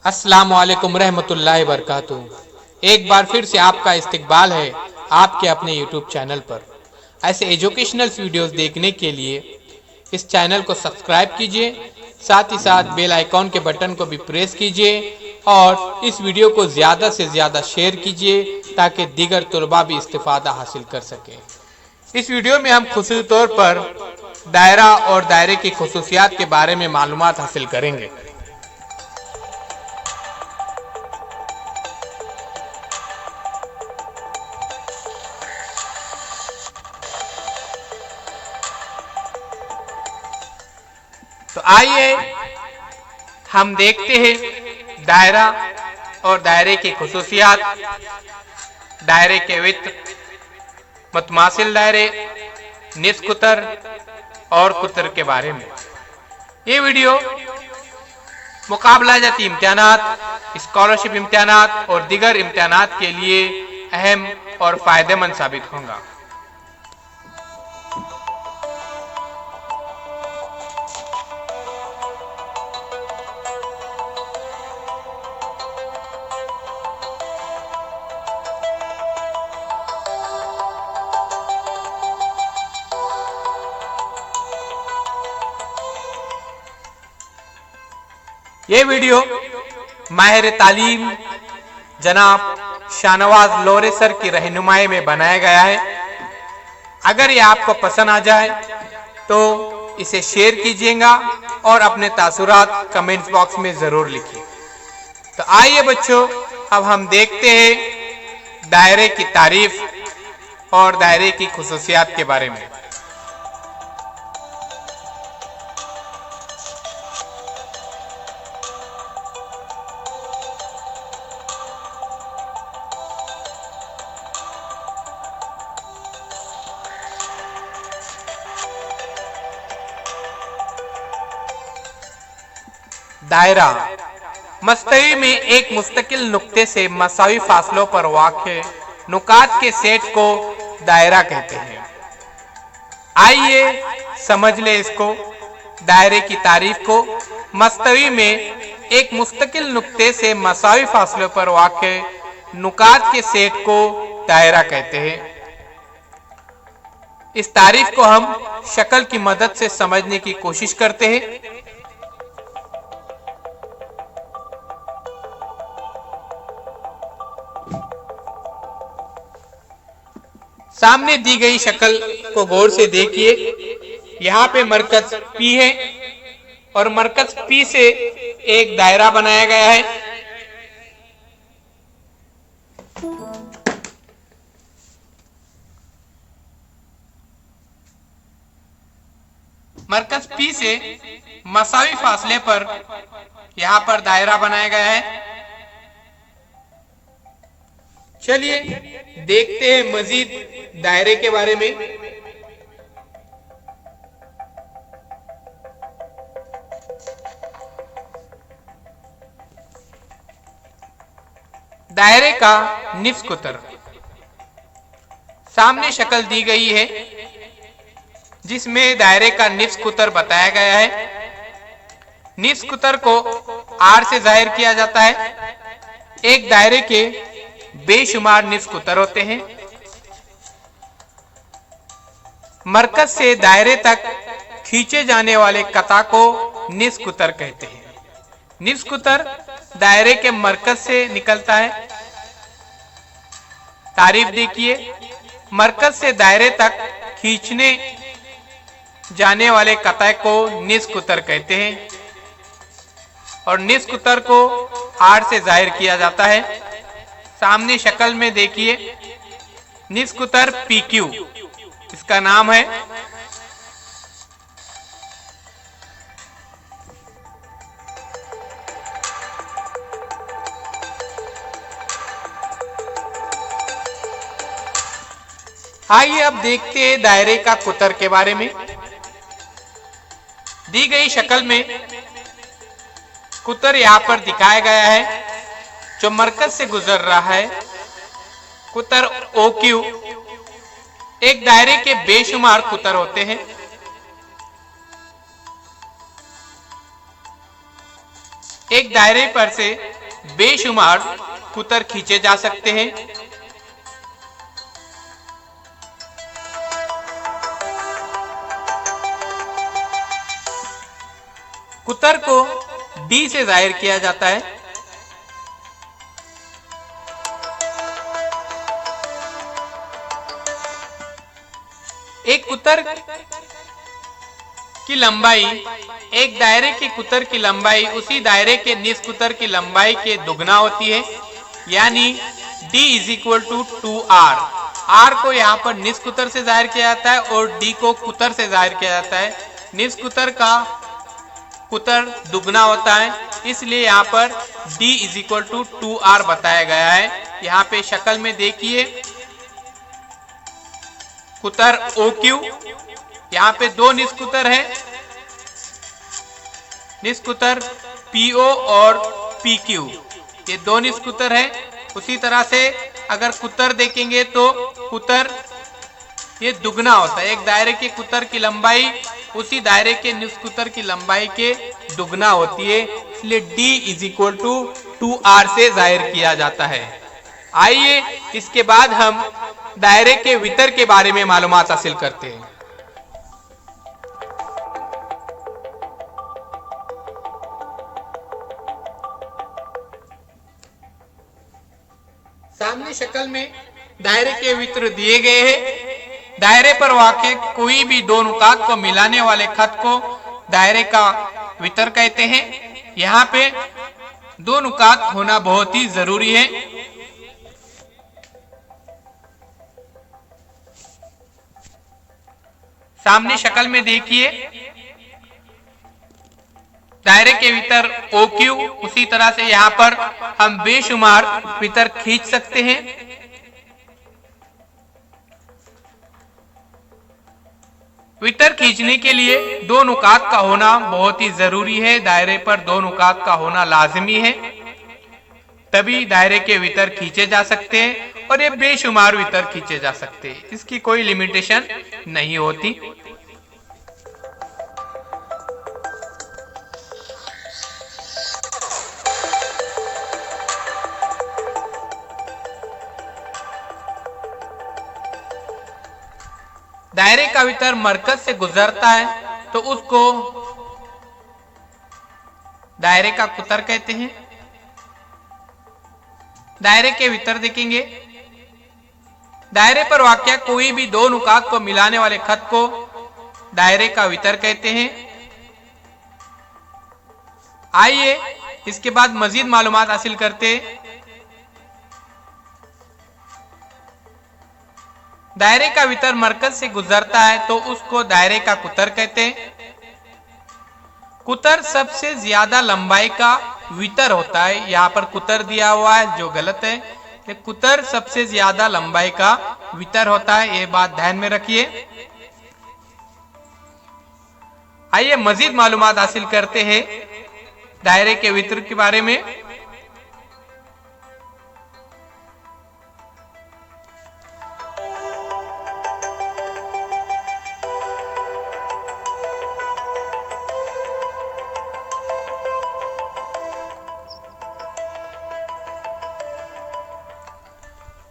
अस्सलामु अलैकुम रहमतुल्लाहि वबरकातुहू। एक बार फिर से आपका इस्तकबाल है आपके अपने यूट्यूब चैनल पर। ऐसे एजुकेशनल वीडियोस देखने के लिए इस चैनल को सब्सक्राइब कीजिए, साथ ही साथ बेल आइकॉन के बटन को भी प्रेस कीजिए और इस वीडियो को ज़्यादा से ज़्यादा शेयर कीजिए ताकि दीगर तलबा भी इस्तिफ़ादा हासिल कर सकें। इस वीडियो में हम खुसूसी तौर पर दायरा और दायरे की खुसूसियात के बारे में मालूमात हासिल करेंगे। तो आइए हम देखते हैं दायरा और दायरे की खुसूसियात, दायरे के वित्त, मुतमासिल दायरे, निस्फ कुतर और कुतर के बारे में। ये वीडियो मुकाबला जाती इम्तिहानात, स्कॉलरशिप इम्तिहानात और दीगर इम्तिहानात के लिए अहम और फ़ायदेमंद साबित होगा। ये वीडियो माहिर तालीम जनाब शाहनवाज लोरे सर की रहनुमाई में बनाया गया है। अगर ये आपको पसंद आ जाए तो इसे शेयर कीजिएगा और अपने तासुरात कमेंट्स बॉक्स में ज़रूर लिखिए। तो आइए बच्चों, अब हम देखते हैं दायरे की तारीफ और दायरे की खुसूसियात के बारे में। दायरा मस्तवी में एक मुस्तकिल नुक्ते से मसावी फासलों पर वाक़े नुकात के सेट को दायरा कहते हैं। आइए समझ ले इसको। दायरे की तारीफ को मस्तवी में एक मुस्तकिल नुक्ते से मसावी फासलों पर वाक़े नुकात के सेट को दायरा कहते हैं। इस तारीफ को हम शक्ल की मदद से समझने की कोशिश करते हैं। सामने दी गई शक्ल को गौर से देखिए। यहाँ पे मरकज P है और मरकज P से एक दायरा बनाया गया है। मरकज P से मसावी फासले पर यहाँ पर दायरा बनाया गया है। चलिए देखते हैं मजीद दायरे के बारे में। दायरे का निस्फ कुतर। सामने शक्ल दी गई है जिसमें दायरे का निस्फ कुतर बताया गया है। निस्फ कुतर को R से जाहिर किया जाता है। एक दायरे के बेशुमार निस्फ कुतर होते हैं। मरकज से दायरे तक खींचे जाने वाले कता को निस्फ कुतर कहते हैं। निस्फ कुतर दायरे के मरकज से निकलता है। तारीफ देखिए। मरकज से दायरे तक खींचने जाने वाले कता को निस्फ कुतर कहते हैं और निस्फ कुतर को R से जाहिर किया जाता है। सामने शक्ल में देखिए, निस्फ कुतर PQ इसका नाम है। आइए अब देखते हैं दायरे का कुतर के बारे में। दी गई शक्ल में कुतर यहाँ पर दिखाया गया है जो मरकज से गुजर रहा है। कुतर OQ एक दायरे के बेशुमार कुतर होते हैं। एक दायरे पर से बेशुमार कुतर खींचे जा सकते हैं। कुतर को D से जाहिर किया जाता है। एक कुतर की लंबाई एक दायरे के कुतर की लंबाई उसी दायरे के निस्कुतर की लंबाई के दुगना होती है, यानी D = 2R। R को यहाँ पर निस्कुतर से जाहिर किया जाता है और D को कुतर से जाहिर किया जाता है। निस्कुतर का कुतर दुगना होता है, इसलिए यहाँ पर D = 2R बताया गया है। यहाँ पे शक्ल में देखिए कुतर OQ, यहाँ पे दो निस्कुतर है, निस्कुतर PO और PQ, ये दो निस्कुतर है। उसी तरह से अगर कुतर देखेंगे तो कुतर ये दुगना होता है। एक दायरे के कुतर की लंबाई उसी दायरे के निस्कुतर की लंबाई के दुगना होती है, इसलिए D = 2R से जाहिर किया जाता है। आइए इसके बाद हम दायरे के वितर के बारे में मालूमात हासिल करते हैं। सामने शक्ल में दायरे के वितर दिए गए हैं। दायरे पर वाक़े कोई भी दो नुकात को मिलाने वाले खत को दायरे का वितर कहते हैं। यहाँ पे दो नुकात होना बहुत ही जरूरी है। सामने शक्ल में देखिए दायरे के वितर OQ, उसी तरह से यहाँ पर हम बेशुमार वितर खींच सकते हैं। वितर खींचने के लिए दो नुकात का होना बहुत ही जरूरी है। दायरे पर दो नुकात का होना लाजमी है, तभी दायरे के वितर खींचे जा सकते हैं और ये बेशुमार वितर खींचे जा सकते हैं। इसकी कोई लिमिटेशन नहीं होती। दायरे का वितर मरकज से गुजरता है तो उसको दायरे का कुतर कहते हैं। दायरे के वितर देखेंगे, दायरे पर वाक़या कोई भी दो नुकात को मिलाने वाले खत को दायरे का वितर कहते हैं। आइए इसके बाद मजीद मालूमात हासिल करते हैं। दायरे का वितर मरकज से गुजरता है तो उसको दायरे का कुतर कहते हैं। कुतर सबसे ज्यादा लंबाई का वितर होता है। यहाँ पर कुतर दिया हुआ है जो गलत है, ये कुतर सबसे ज्यादा लंबाई का वितर होता है, ये बात ध्यान में रखिए। आइए मजीद मालूमात हासिल करते हैं दायरे के वितर के बारे में।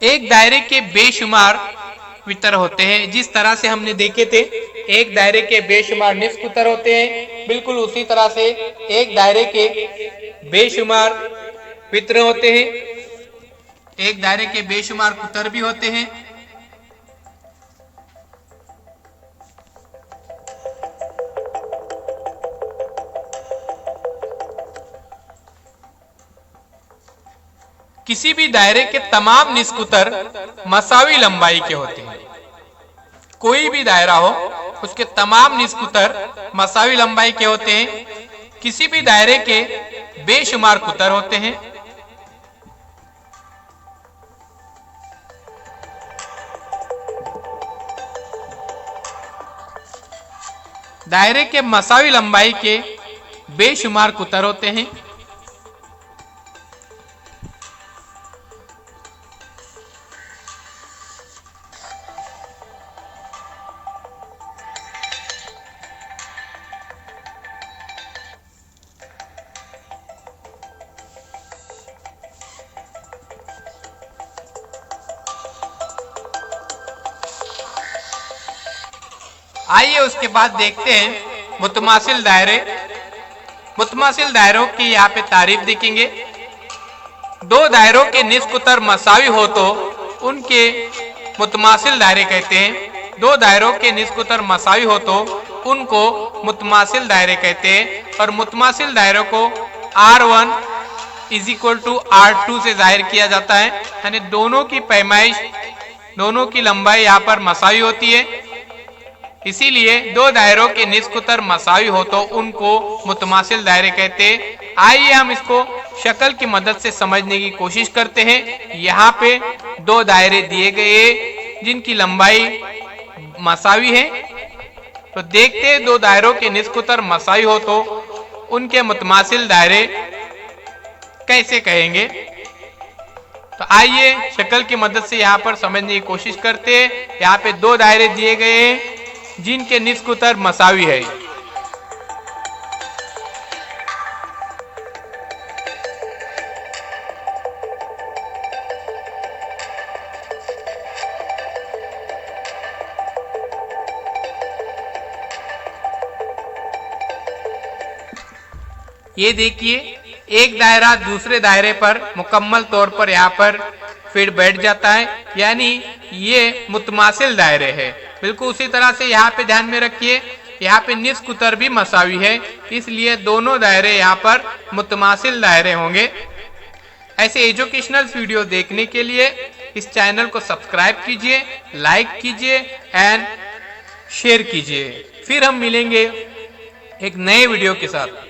एक दायरे के बेशुमार वितर होते हैं, जिस तरह से हमने देखे थे एक दायरे के बेशुमार निस्कुतर होते हैं, बिल्कुल उसी तरह से एक दायरे के बेशुमार वितर होते हैं। एक दायरे के बेशुमार कुतर भी होते हैं। किसी भी दायरे के तमाम निस्कुतर मसावी लंबाई के होते हैं। कोई भी दायरा हो उसके तमाम निस्कुतर मसावी लंबाई के होते हैं। किसी भी दायरे के बेशुमार कुतर होते हैं। दायरे के मसावी लंबाई के बेशुमार कुतर होते हैं। आइए उसके बाद देखते हैं मुतमासिल दायरे। मुतमासिल दायरों की यहाँ पे तारीफ देखेंगे। दो दायरों के निस्फ कुतर मसावी हो तो उनके मुतमासिल दायरे कहते हैं। दो दायरों के निस्फ कुतर मसावी हो तो उनको मुतमासिल दायरे कहते हैं। और मुतमासिल दायरों को R1 is equal to R2 से जाहिर किया जाता है, यानी दोनों की पैमाइश, दोनों की लंबाई यहाँ पर मसावी होती है। इसीलिए दो दायरों के निस्फ कुतर मसावी हो तो उनको मुतमासिल दायरे कहते हैं। आइए हम इसको शक्ल की मदद से समझने की कोशिश करते हैं। यहाँ पे दो दायरे दिए गए जिनकी लंबाई मसावी है, तो देखते हैं दो दायरों के निस्फ कुतर मसावी हो तो उनके मुतमासिल दायरे कैसे कहेंगे। तो आइए शक्ल की मदद से यहाँ पर समझने की कोशिश करते हैं। यहाँ पे दो दायरे दिए गए हैं जिनके निस्फ कुतर मसावी है। ये देखिए, एक दायरा दूसरे दायरे पर मुकम्मल तौर पर यहाँ पर फिर बैठ जाता है, यानी ये मुतमासिल दायरे है। बिल्कुल उसी तरह से यहाँ पे ध्यान में रखिए, यहाँ पे निस्फ कुतर भी मसावी है, इसलिए दोनों दायरे यहाँ पर मुतमासिल दायरे होंगे। ऐसे एजुकेशनल वीडियो देखने के लिए इस चैनल को सब्सक्राइब कीजिए, लाइक कीजिए एंड शेयर कीजिए। फिर हम मिलेंगे एक नए वीडियो के साथ।